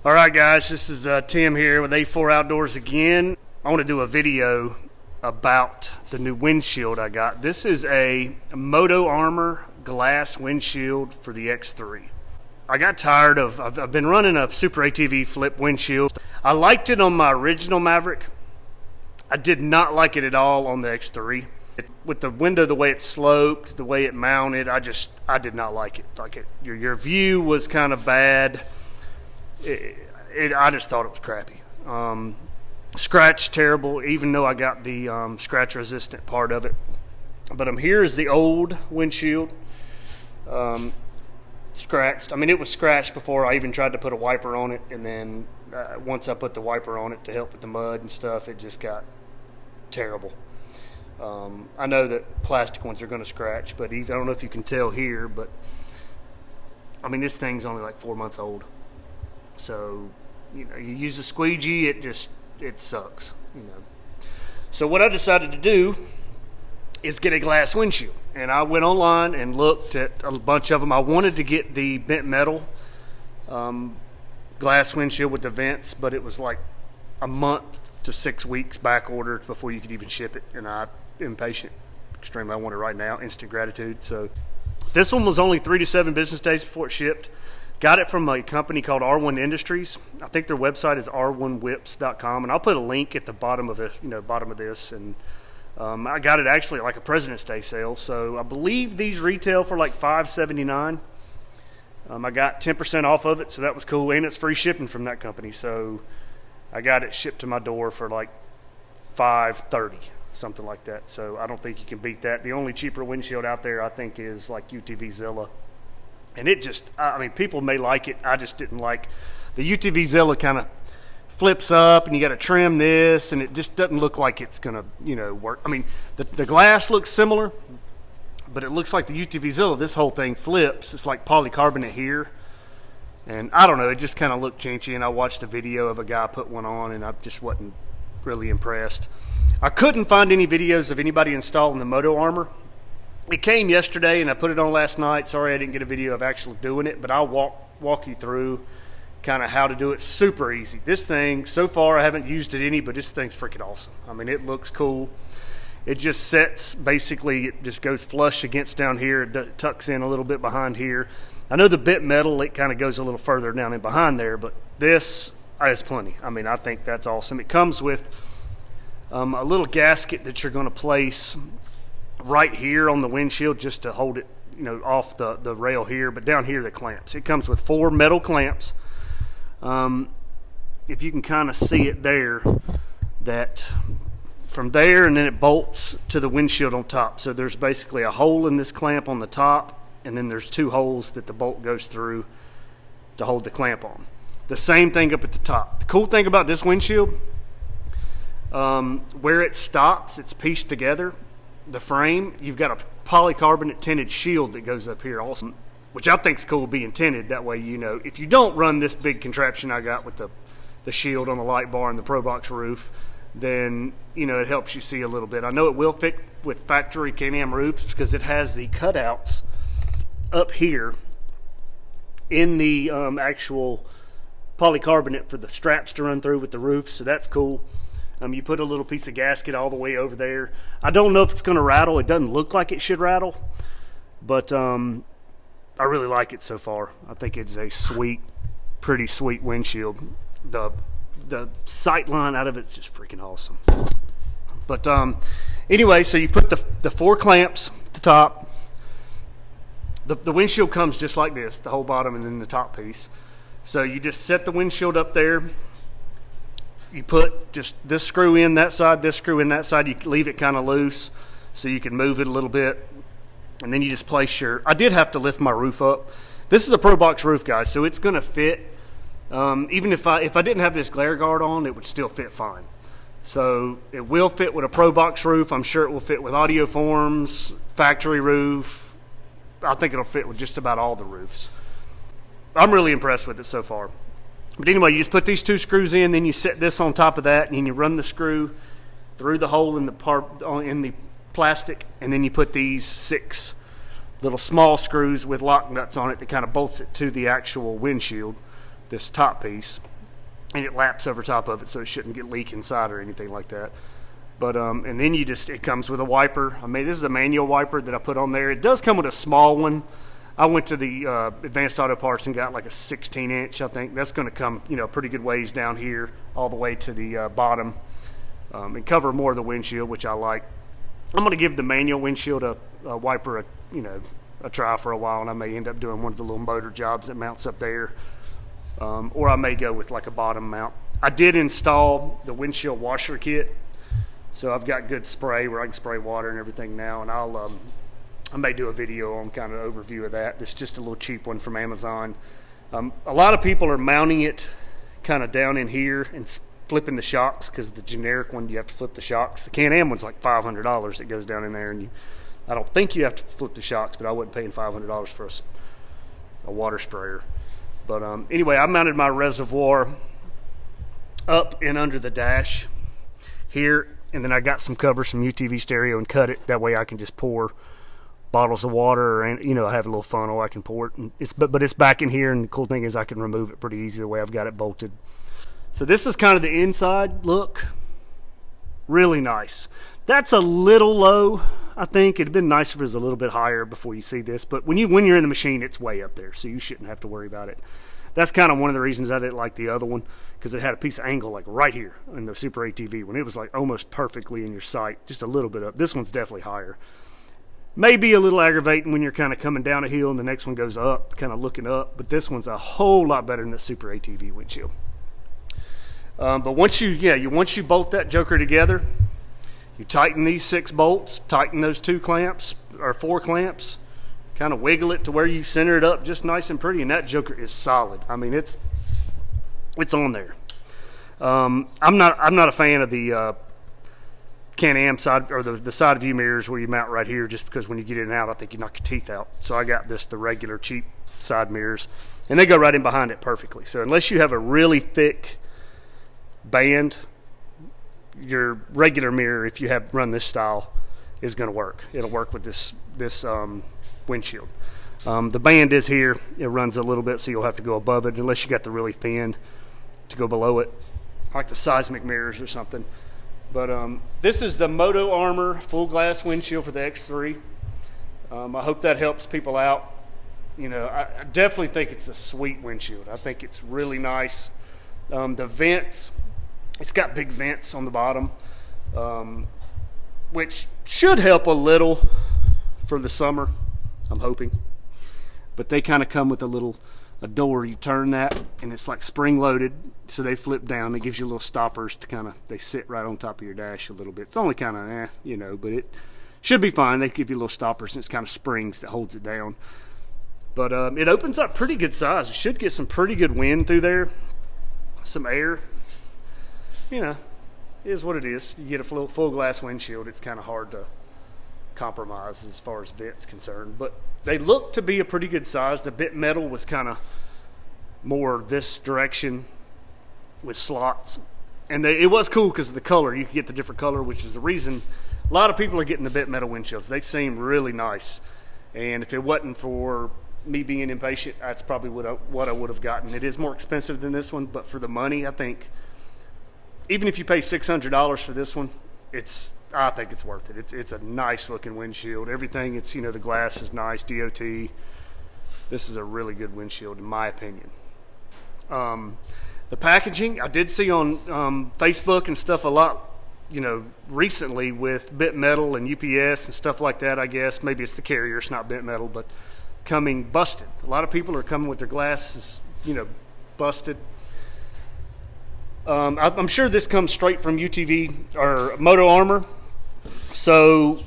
All right, guys, this is Tim here with A4 Outdoors again. I want to do a video about the new windshield I got. This is a Moto Armor glass windshield for the X3. I got tired of, I've been running a SuperATV Flip Windshield. I liked it on my original Maverick. I did not like it at all on the X3. With the window, the way it sloped, the way it mounted, I did not like it. Your view was kind of bad. I just thought it was crappy. Scratch terrible, even though I got the scratch resistant part of it. But here's the old windshield. Scratched. I mean, it was scratched before I even tried to put a wiper on it, and then once I put the wiper on it to help with the mud and stuff, it just got terrible. I know that plastic ones are going to scratch, but I don't know if you can tell here, but I mean, this thing's only like 4 months old. So, you use a squeegee, it sucks, So what I decided to do is get a glass windshield. And I went online and looked at a bunch of them. I wanted to get the bent metal glass windshield with the vents, but it was like a month to 6 weeks back ordered before you could even ship it. And I'm impatient, extremely. I want it right now, instant gratitude. So this one was only 3 to 7 business days before it shipped. Got it from a company called R1 Industries. I think their website is r1whips.com, and I'll put a link at the bottom of it, bottom of this. And I got it actually at like a President's Day sale, so I believe these retail for like $5.79. I got 10% off of it, so that was cool, and it's free shipping from that company. So I got it shipped to my door for like $5.30, something like that. So I don't think you can beat that. The only cheaper windshield out there, I think, is like UTV Zilla. And it just, I mean, people may like it. I just didn't like the UTV Zilla. Kind of flips up, and you got to trim this, and it just doesn't look like it's gonna, work. I mean, the glass looks similar, but it looks like the UTV Zilla. This whole thing flips. It's like polycarbonate here, and I don't know. It just kind of looked chinchy. And I watched a video of a guy put one on, and I just wasn't really impressed. I couldn't find any videos of anybody installing the Moto Armor. It came yesterday, and I put it on last night. Sorry I didn't get a video of actually doing it, but I'll walk you through kind of how to do it. Super easy. This thing, so far I haven't used it any, but this thing's freaking awesome. I mean, it looks cool. It just sets, basically, it just goes flush against down here. It tucks in a little bit behind here. I know the bent metal, it kind of goes a little further down in behind there, but this is plenty. I mean, I think that's awesome. It comes with a little gasket that you're going to place right here on the windshield just to hold it, off the rail here, but down here the clamps. It comes with 4 metal clamps. If you can kind of see it there, that from there, and then it bolts to the windshield on top. So there's basically a hole in this clamp on the top, and then there's 2 holes that the bolt goes through to hold the clamp on. The same thing up at the top. The cool thing about this windshield, where it stops, it's pieced together. The frame, you've got a polycarbonate tinted shield that goes up here also, which I think is cool being tinted. That way, if you don't run this big contraption I got with the shield on the light bar and the Pro Box roof, then it helps you see a little bit. I know it will fit with factory Can-Am roofs because it has the cutouts up here in the actual polycarbonate for the straps to run through with the roof, so that's cool. You put a little piece of gasket all the way over there. I don't know if it's going to rattle. It doesn't look like it should rattle, but I really like it so far. I think it's a pretty sweet windshield. The sight line out of it is just freaking awesome. But anyway, so you put the 4 clamps at the top. The windshield comes just like this, the whole bottom and then the top piece. So you just set the windshield up there. You put just this screw in that side, this screw in that side. You leave it kind of loose so you can move it a little bit. And then you just place I did have to lift my roof up. This is a Pro Box roof, guys, so it's going to fit. Even if I didn't have this glare guard on, it would still fit fine. So it will fit with a Pro Box roof. I'm sure it will fit with audio forms, factory roof. I think it'll fit with just about all the roofs. I'm really impressed with it so far. But anyway, you just put these 2 screws in, then you set this on top of that, and then you run the screw through the hole in the plastic, and then you put these 6 little small screws with lock nuts on it that kind of bolts it to the actual windshield this top piece, and it laps over top of it, so it shouldn't get leak inside or anything like that. But and then it comes with a wiper. I mean, this is a manual wiper that I put on there. It does come with a small one. I went to the Advanced Auto Parts and got like a 16-inch, I think. That's going to come, pretty good ways down here all the way to the bottom, and cover more of the windshield, which I like. I'm going to give the manual windshield a wiper a try for a while, and I may end up doing one of the little motor jobs that mounts up there, or I may go with like a bottom mount. I did install the windshield washer kit, so I've got good spray where I can spray water and everything now, and I may do a video on kind of overview of that. It's just a little cheap one from Amazon. A lot of people are mounting it kind of down in here and flipping the shocks, because the generic one you have to flip the shocks. The Can-Am one's like $500 that goes down in there, and I don't think you have to flip the shocks, but I wasn't paying $500 for a water sprayer. But anyway, I mounted my reservoir up and under the dash here, and then I got some covers from UTV Stereo and cut it. That way I can just pour bottles of water, and I have a little funnel I can pour it. And but it's back in here, and the cool thing is I can remove it pretty easy the way I've got it bolted. So this is kind of the inside look. Really nice. That's a little low. I think it'd been nicer if it was a little bit higher before you see this, but when you're in the machine, it's way up there, so you shouldn't have to worry about it. That's kind of one of the reasons I didn't like the other one, because it had a piece of angle like right here in the SuperATV when it was like almost perfectly in your sight, just a little bit up. This one's definitely higher. Maybe a little aggravating when you're kind of coming down a hill and the next one goes up, kind of looking up, but this one's a whole lot better than the SuperATV windshield. But once you bolt that joker together, you tighten these 6 bolts, tighten those 2 clamps or 4 clamps, kind of wiggle it to where you center it up just nice and pretty, and that joker is solid. I mean, it's on there. I'm not a fan of the Can-Am side, or the side view mirrors where you mount right here, just because when you get in and out, I think you knock your teeth out. So I got the regular cheap side mirrors, and they go right in behind it perfectly. So unless you have a really thick band, your regular mirror, if you have run this style, is going to work. It'll work with this windshield. The band is here. It runs a little bit, so you'll have to go above it unless you got the really thin to go below it, like the seismic mirrors or something. But this is the Moto Armor full glass windshield for the X3. I hope that helps people out. I definitely think it's a sweet windshield. I think it's really nice. The vents, it's got big vents on the bottom, which should help a little for the summer, I'm hoping. But they kind of come with a door. You turn that, and it's like spring loaded, so they flip down. It gives you little stoppers to they sit right on top of your dash a little bit. It's only kind of but it should be fine. They give you little stoppers, and it's kind of springs that holds it down. But it opens up pretty good size. It should get some pretty good wind through there, some air. It is what it is. You get a full glass windshield, it's kind of hard to compromise as far as vents concerned, but they look to be a pretty good size. The bit metal was kind of more this direction with slots, and it was cool because of the color. You could get the different color, which is the reason a lot of people are getting the bit metal windshields. They seem really nice, and if it wasn't for me being impatient, that's probably what I would have gotten. It is more expensive than this one, but for the money, I think even if you pay $600 for this one, I think it's worth it. It's a nice looking windshield. Everything, the glass is nice, DOT. This is a really good windshield in my opinion. The packaging, I did see on Facebook and stuff a lot, recently with bit metal and UPS and stuff like that. I guess maybe it's the carrier, it's not bit metal, but coming busted. A lot of people are coming with their glasses, busted. I'm sure this comes straight from UTV or Moto Armor, so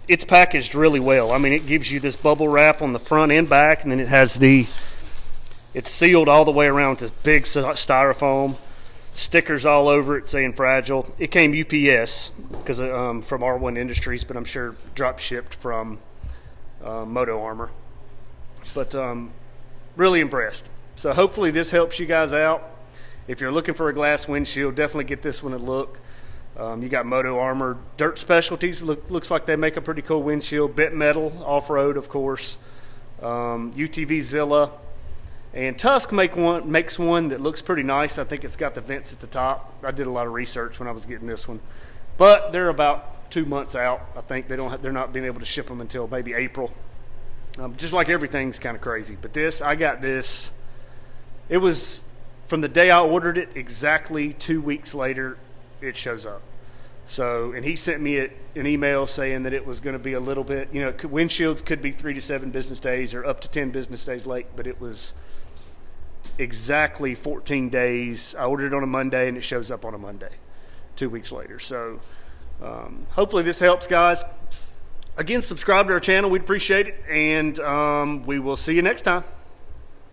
it's packaged really well. I mean, it gives you this bubble wrap on the front and back, and then it has it's sealed all the way around with this big styrofoam, stickers all over it saying fragile. It came UPS because from R1 Industries, but I'm sure drop shipped from Moto Armor. But really impressed. So hopefully this helps you guys out. If you're looking for a glass windshield, definitely get this one a look. You got Moto Armor Dirt Specialties. Looks like they make a pretty cool windshield. Bit metal, off-road, of course. UTV Zilla. And Tusk makes one that looks pretty nice. I think it's got the vents at the top. I did a lot of research when I was getting this one, but they're about 2 months out. I think they're not being able to ship them until maybe April. Just like everything's kind of crazy. But I got this. It was from the day I ordered it, exactly 2 weeks later, it shows up. So, and he sent me an email saying that it was going to be a little bit, windshields could be 3 to 7 business days or up to 10 business days late, but it was exactly 14 days. I ordered it on a Monday and it shows up on a Monday 2 weeks later. So hopefully this helps, guys. Again, subscribe to our channel. We'd appreciate it, and we will see you next time.